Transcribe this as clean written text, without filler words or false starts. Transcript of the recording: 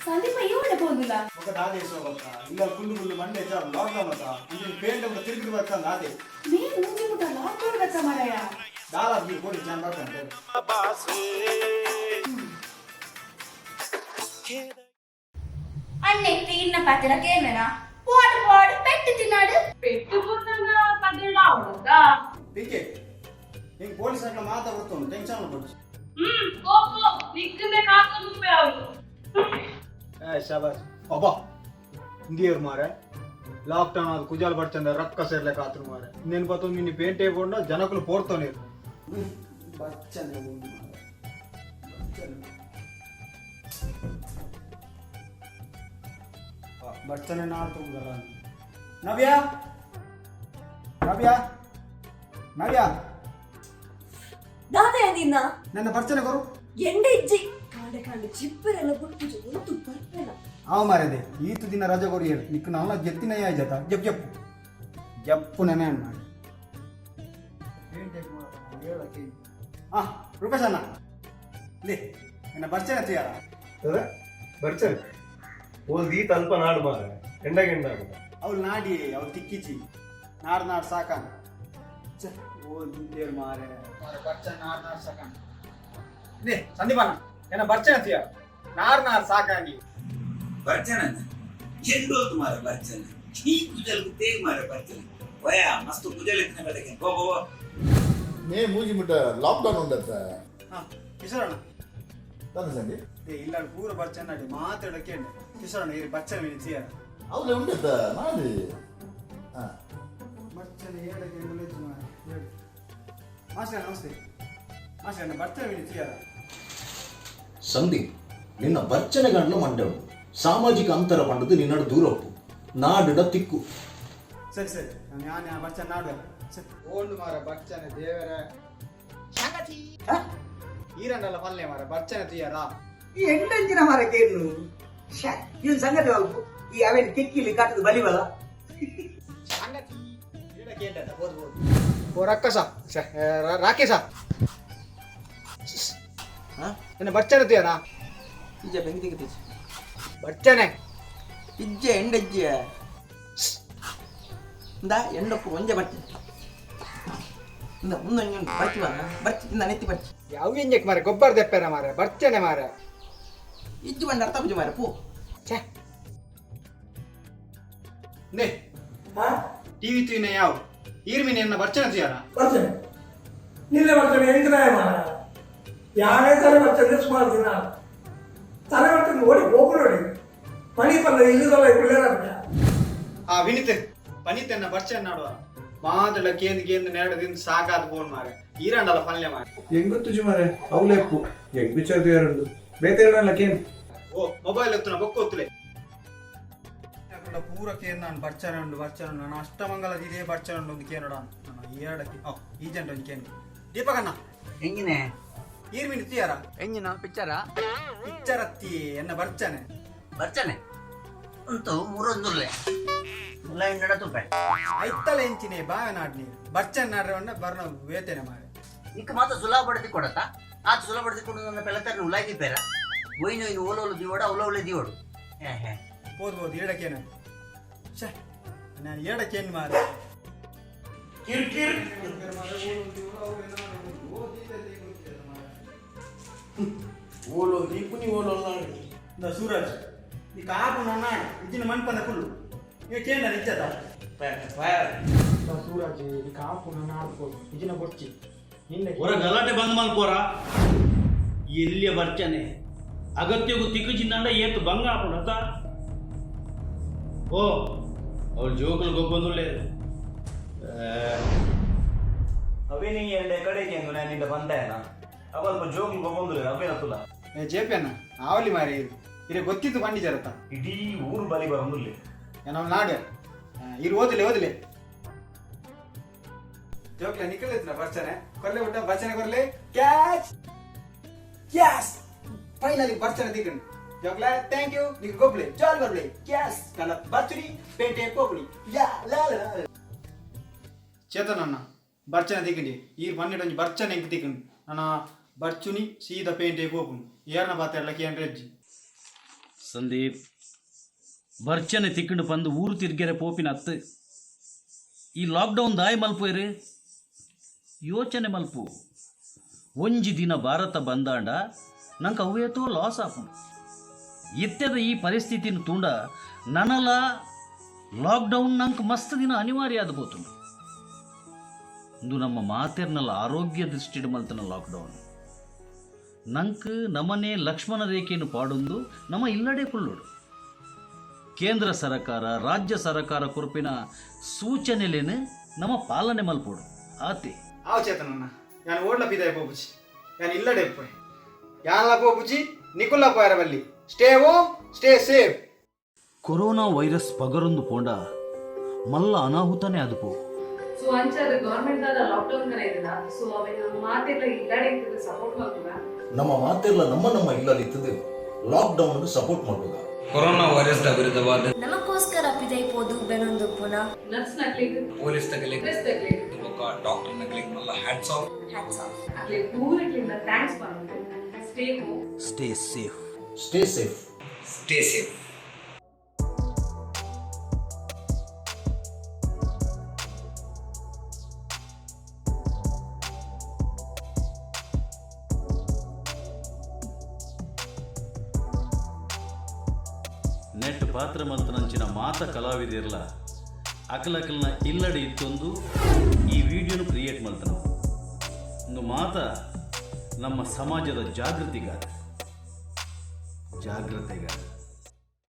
సందీప్ అయ్యేవాడే పోతుందా ఒక దాదేశం ఇలా ఫుల్ మండే లాక్డౌన్ పేంట్ ఒక తిరిగి వచ్చాను దాదే నేను ముందు కూడా లాక్డౌన్ వచ్చా మరయ్య దాదాపు మీరు కూడా జాన్ పడుతుంటే అన్నీ తిన్న పత్రకేమేనా పోడు పోడు పెట్టి తిన్నాడు పెట్టుకున్నా పద్దెడు అవుతుందా పీకే నీకు పోలీస్ అట్లా మాట్లాడుతుంది టెన్షన్ పడుతుంది కోపో నిక్కునే కాక నువ్వేవు शाबाश अब्बा इंडियर मारे लाक्डौन ಅದು ಕುಜಾಲ್ ಬಡ್ಚಂದ ರಕ್ಕ ಸೇರ್ಲೆ ಕಾತ್ರು ಮಾರೆ ನೆನ್ ಪತ್ತು ನಿನ್ನ ಪೇಂಟೆ ಕೊಂಡ ಜನಕಲು ಪೋಡ್ತೋನೆ ಬಡ್ಚಂದ ಬಡ್ಚನೆ ನಾಡ್ತು ಗರ ನವ್ಯ ನವ್ಯ ನವ್ಯ దాదా నిన్న ನನ್ನ ಬಡ್ಚನೆ ಕೊರು ಎಂಡ ಇಜ್ಜಿ ಕಾಂಡೆ ಕಾಂಡೆ ಚಿಪ್ಪರೆಲ್ಲ ಬುಟ್ಟು ಜೋತು ಬರ್ಪೆನ ಆವ ಮಾರದೆ ಈತು ದಿನ ರಜೆ ಕೊರಿ ಹೇಳಿ ನಿಕ್ಕು ನಾಳ ಜೆತ್ತಿನ ಆಯ್ತಾ ಜಪ್ ಜಪ್ ಜಪ್ಪು ನೆನೆ ಮಾಡಿ ಹಾ ರೂಪೇಶ್ ಅಣ್ಣ ಲೇ ಎನ್ನ ಬರ್ಚನೆ ತಿಯಾರ ಬರ್ಚನೆ ಓಲ್ ದೀತ ಅಲ್ಪ ನಾಡು ಮಾರ ಎಂಡ ಅವ್ಳು ನಾಡಿ ಅವ್ಳು ತಿಕ್ಕಿಚಿ ನಾಡ್ ಸಾಕಾನ ಓಲ್ ದಿಂದೇರ್ ಮಾರೆ ಬರ್ಚನೆ ನಾಡ್ ಸಾಕಾನ ಲೇ ಸಂದೀಪಣ್ಣ ಎನ್ನ ಬರ್ಚನೆ ತಿಯಾರ ನಾಡ್ ಸಾಕಾನಿ ಬರ್ಚನೆ ಎಂಡೋದು ಮಾರ ಬರ್ಚನೆ ಈ ಕುಜಲ್ಕು ತೇಗ್ ಮಾರ ಬರ್ಚನೆ ವಯ ಮಸ್ತ್ ಕುಜಲ್ ಇತ್ತನೆ ಬದಕೆ ಗೋ ಗೋ ನೇ ಮೂಜಿ ಮುಟ್ಟ ಲಾಕ್ಡೌನ್ ಉಂಡತ್ತ ಹಾ ಕಿಶೋರಣ್ಣ ತಂದ ಸಂದಿ ಇಲ್ಲ ಪೂರ ಬರ್ಚನೆ ನಾಡಿ ಮಾತಾಡಕ್ಕೆ ಕಿಶೋರಣ್ಣ ಇರಿ ಬರ್ಚನೆ ವಿನಿಸಿಯಾರ ಅವಳೆ ಉಂಡತ್ತ ಮಾಡಿ ಹಾ ಬರ್ಚನೆ ಹೇಳಕ್ಕೆ ಮಾಸ್ಟರ್ ನಮಸ್ತೆ ಮಾಸ್ಟರ್ ಬರ್ಚನೆ ವಿನಿಸಿಯಾರ ಸಂದೀಪ್ ನಿನ್ನ ಬರ್ಚನೆಗಳನ್ನು ಮಂಡಳು ಸಾಮಾಜಿಕ ಅಂತರ ಪಂಡದು ನಿನ್ನಡು ದೂರಪ್ಪು ನಾಡಿಡ ತಿಕ್ಕು ಸರಿ ಸರಿ ನಾನು ಬರ್ಚನೆ ನಾಡು ಓಲ್ಡ್ ಮಾರ ಬರ್ಚನೆ ದೇವರ ಈರಂಡಲ್ಲ ಪಲ್ಲೆ ಮಾರ ಬರ್ಚನೆ ತೀಯರ ಈ ಎಂಟಂಚಿನ ಮರಕ್ಕೆ ಏನು ಇದು ಸಂಗತಿ ಅಲ್ಪು ಈ ಅವೇನು ತಿಕ್ಕಿಲಿ ಕಟ್ಟದು ಬಲಿವಲ್ಲ ಸಂಗತಿ ಇದಕ್ಕೆ ఏంటట ಓದ್ಬೋದು ಓ ರಕ್ಕಸ ರಾಕೇಶ ಎನ್ನ ಬರ್ಚನೆ ತೀಯರ ಇಜ್ಜ ಬೆಂಕಿ ತೆಗಿತೀಚ ಬರ್ಚನೆ ಇಜ್ಜ ಎಂಡಜ್ಜ ಇಂದ ಎಂಡಕ್ಕೂ ಒಂಜೆ ಬರ್ಚನೆ ಇಂದ ಮುಂದೊಂದು ಬರ್ತೀವಲ್ಲ ಬರ್ತಿದ್ದ ನೆತ್ತಿ ಬರ್ಚಿ ಯಾವ ಎಂಜಕ್ಕೆ ಮಾರೆ ಗೊಬ್ಬರ ದೆಪ್ಪೆನ ಮಾರೆ ಬರ್ಚನೆ ಮಾರೆ ಇಜ್ಜು ಬಂಡ ಅರ್ಥ ಪೂಜೆ ಮಾರೆ ಪೂ ಛೇ ನೇ ಟಿವಿ ತೂಯಿನ ಯಾವ ಈರ್ಮಿನ ಎನ್ನ ಬರ್ಚನೆ ತೀಯರ ಬರ್ತೇನೆ ನಿನ್ನೆ ಬರ್ತೇನೆ ಎಂಟನೇ ಮಾಡ ಯಾರೇ ತರ ಬರ್ತೇನೆ ಸುಮಾರು ದಿನ ತರ ಬರ್ತೇನೆ ಓಡಿ ಹೋಗ್ರು ನೋಡಿ ಪನಿ ಪಲ್ಲ ಇಲ್ಲದಲ್ಲ ಕುಳ್ಳೇರ ಆ ವಿನಿತ್ ಪನಿತ್ ಎನ್ನ ಬರ್ಚನೆ ನಾಡುವ ಮಾದಳ ಕೇಂದ್ರ ನೆರಡದಿಂದ ಸಾಕಾದ ಬೋನ್ ಮಾರೆ ಈರಂಡಲ್ಲ ಪಲ್ಯ ಮಾರೆ ಹೆಂಗ್ ಗೊತ್ತು ಮಾರೆ ಅವಲೆಪ್ಪು ಹೆಂಗ್ ಬಿಚ್ಚಾರ್ದು ಎರಡು ಬೇತೆರಡಲ್ಲ ಕೇನ್ ಓ ಮೊಬೈಲ್ ಎತ್ತುನ ಬೊಕ್ಕೊತ್ತಲೆ ಪೂರ ಕೇಂದ್ರ ನಾನು ಬರ್ಚನೆ ಉಂಡು ನಾನು ಅಷ್ಟಮಂಗಲದ ಇದೇ ಬರ್ಚನೆ ಉಂಡು ಒಂದು ಕೇನಡ ನಾನು ಎರಡಕ್ಕೆ ಈ ಜಂಟ ಒಂದು ಕೇಂದ್ರ ದೀಪಕಣ್ಣ ಹೆಂಗಿನೆ ಈರ್ಮಿನ ತೀಯಾರ ಹೆಂಗಿನ ಪಿಕ್ಚರ ಪಿಕ್ಚರ್ ಅತ್ತಿ ಎನ್ನ ಬರ್ಚನೆ ಬರ್ಚನೆ ಅಂತೂ ಮೂರೊಂದುಲ್ಲೆ ಮುಲ್ಲ ಎಂಡಡ ತುಪ್ಪೆ ಐತ್ತಲ ಎಂಚಿನೇ ಬಾವೆ ನಾಡ್ನಿ ಬರ್ಚನೆ ನಾಡ್ರೆ ಬರ್ನ ವೇತನೆ ಮಾರೆ ಇಕ್ಕ ಮಾತ್ರ ಸುಲಭ ಪಡೆದು ಕೊಡತ್ತಾ ಆತ ಸುಲಭ ಪಡೆದು ಕೊಡು ನನ್ನ ಪೆಲ್ಲತರ ಉಲಾಗಿ ಪೇರ ಒಯ್ನು ಇನ್ನು ಓಲೋಲು ದಿವೋಡ ಒಲೋಲೆ ದಿವೋಡು ಹೇ ಓದ್ಬೋದು ಏಡಕ್ಕೇನು ಛೇ ನಾನು ಏಡಕ್ಕೇನು ಮಾರೆ ಕಿರ್ಕಿರ್ ಓಲೋ ದೀಪುನಿ ಓಲೋ ನಾಡಿ ಸೂರಜ್ ಈ ಕಾಪು ನನ್ನ ಇಜಿನ ಮನ್ಪಂದ ಫುಲ್ಲು ಈಗ ಕೇಂದ್ರ ನಿಚ್ಚದ ಸೂರಜ್ ಈ ಕಾಪು ನನ್ನ ಆಡ್ಬೋದು ಇಜಿನ ಕೊಚ್ಚಿ ಹೊರ ಗಲಾಟೆ ಬಂದ್ ಮಲ್ಕೋರ ಎಲ್ಲಿಯ ಬರ್ಚನೆ ಅಗತ್ಯಗೂ ತಿಕ್ಕು ಚಿನ್ನಂಡ ಏತು ಭಂಗ ಆಪುಣತ ಓ ಅವಳು ಜೋಕುಲು ಗೊಬ್ಬಂದು లేదు ಅವೇ ನೀ ಎಂಡೆ ಕಡೆಗೆ ನಾನು ನಿಂದ ಬಂದೇನ ಅವಲ್ಪ ಜೋಗುಲು ಗೊಬ್ಬಂದು లేదు ಅವೇ ನತುಲ ಜೇಪಿ ಅಣ್ಣ ಆವಲಿ ಮಾರಿ ಇರೇ ಗೊತ್ತಿತ್ತು ಬಂಡಿ ಜರತ್ತ ಇಡೀ ಊರು ಬಲಿ ಬರಂದುಲ್ಲೆ ನಾವು ನಾಡು ಇರು ಓದಲೆ ಜೋಕ್ಲ ನಿಕ್ಕಲಿದ್ರ ಬರ್ಚನೆ ಕೊಲ್ಲೆ ಬಿಟ್ಟ ಬರ್ಚನೆ ಕೊರ್ಲೆ ಕ್ಯಾಚ್ ಕ್ಯಾಸ್ ಫೈನಲಿ ಬರ್ಚನೆ ದಿಕ್ಕಂಡು ಜೋಕ್ಲ ಥ್ಯಾಂಕ್ ಯು ನಿಕ್ ಗೊಬ್ಲೆ ಜಾಲ್ ಬರ್ಲೆ ಕ್ಯಾಸ್ ಕಲ ಬರ್ಚುರಿ ಪೇಟೆ ಪೋಪುಳಿ ಯಾ ಲಾ ಲಾ ಚೇತನ್ ಅಣ್ಣ ಬರ್ಚನೆ ತಿಕ್ಕಂಡಿ ಈ ಪನ್ನೆಟ್ಟು ಒಂಜಿ ಬರ್ಚನೆ ಎಂಕ್ ತಿಕ್ಕಂಡು ನನ್ನ ಬರ್ಚುನಿ ಸೀದಾ ಪೇಂಟೆ ಹೋಗುನು ಏರ್ನ ಪಾತ್ರೆಲ್ಲ ಕೇಂದ್ರ ಅಜ್ಜಿ. ಸಂದೀಪ್ ಬರ್ಚನೆ ತಿಕ್ಕಂಡು ಬಂದು ಊರು ತಿರ್ಗೆರೆ ಪೋಪಿನ ಅತ್ತು ಈ ಲಾಕ್ಡೌನ್ ದಾಯಿ ಮಲ್ಪೋಯ್ರಿ ಯೋಚನೆ ಮಲ್ಪು ಒಂಜಿ ದಿನ ಭಾರತ ಬಂದಾಂಡ ನಂಗೆ ಅವೇತೋ ಲಾಸ್ ಆಪುಂಡು ಇತ್ಯದ ಈ ಪರಿಸ್ಥಿತಿನ ತುಂಡ ನನಲ ಲಾಕ್ಡೌನ್ ನಂಗೆ ಮಸ್ತ್ ದಿನ ಅನಿವಾರ್ಯ ಆದ ಬೋತುಂಡು ಇಂದು ನಮ್ಮ ಮಾತೆರ್ನಲ್ಲ ಆರೋಗ್ಯ ದೃಷ್ಟಿಡ್ ಮಲ್ತನ ಲಾಕ್ಡೌನ್ ನಂಗೆ ನಮ್ಮನೆ ಲಕ್ಷ್ಮಣ ರೇಖೆಯನ್ನು ಪಾಡೊಂದು ನಮ್ಮ ಇಲ್ಲಡೆ ಕುಳ್ಳೋಡು ಕೇಂದ್ರ ಸರ್ಕಾರ ರಾಜ್ಯ ಸರ್ಕಾರ ಕುರುಪಿನ ಸೂಚನೆಲೇನು ನಮ್ಮ ಪಾಲನೆ ಮಲ್ಪೋಡು ಆತೆ ಆವ್ ಚೇತನ್ ಅಣ್ಣ ಯಾನ್ ಓಡ್ಲ ಪಿದಾಯ ಪೋಪುಜಿ ಯಾನ್ ಇಲ್ಲಡೆ ಪೋಯ್ ಯಾನ್ಲ ಪೋಪುಜಿ ನಿಕುಲ್ಲ ಪೋಯರ ಬಲ್ಲಿ stay home stay safe. Corona virus ಪಗರೊಂದು ಪೋಂಡ ಮಲ್ಲ ಅನಾಹುತನೇ ಆದುಪೋ ಸೊ ಅಂಚಾದ ಗೌರ್ಮೆಂಟ್ ದಾದ ಲಾಕ್ಡೌನ್ ಕರೆ ಇದ್ದಲ್ಲ ಸೊ ಅವೇನು ಮಾತೆಲ್ಲ ಇಲ್ಲಡೆ ಇರ್ತದೆ ಸಪೋರ್ಟ್ ಮಾಡ್ತೀರಾ ನಮ್ಮ ಮಾತೆಲ್ಲ ನಮ್ಮ ಇಲ್ಲದಿತ್ತದು ಲಾಕ್ಡೌನ್ಗೆ ಸಪೋರ್ಟ್ ಮಾಡುವಾಗ ಕೊರೋನಾ ವೈರಸ್ ವಿರುದ್ಧವಾದ ನಮಗೋಸ್ಕರ ಪಿದೈಪೋದು ಬೆನೊಂದು ಪುನಃ ನರ್ಸ್ ನಕ್ಲಿಗೆ ಪೊಲೀಸ್ ತಗಲಿಗೆ ಡ್ರೆಸ್ ತಗ್ಲಿಗೆ ಡಾಕ್ಟರ್ ನಗಲಿಗೆ ಮಲ್ಲ ಹ್ಯಾಟ್ಸ್ ಆಫ್. Hats off. ಅಕ್ಲೆ ಪೂರಕ್ಲಿಂದ ಥ್ಯಾಂಕ್ಸ್ ಮಾಡೋದು stay home stay safe. Stay safe. Stay safe. ನೆಟ್ ಪಾತ್ರ ಮಂತನಂಚಿನ ಮಾತ ಕಲಾವಿದಿರಲ್ಲ ಅಕಲಕಲ್ನ ಇಲ್ಲಡೆ ಇತ್ತೊಂದು ಈ ವಿಡಿಯೋನು ಕ್ರಿಯೇಟ್ ಮಾಡ್ತಾನೆ ಒಂದು ಮಾತ ನಮ್ಮ ಸಮಾಜದ ಜಾಗೃತಿಗಾರ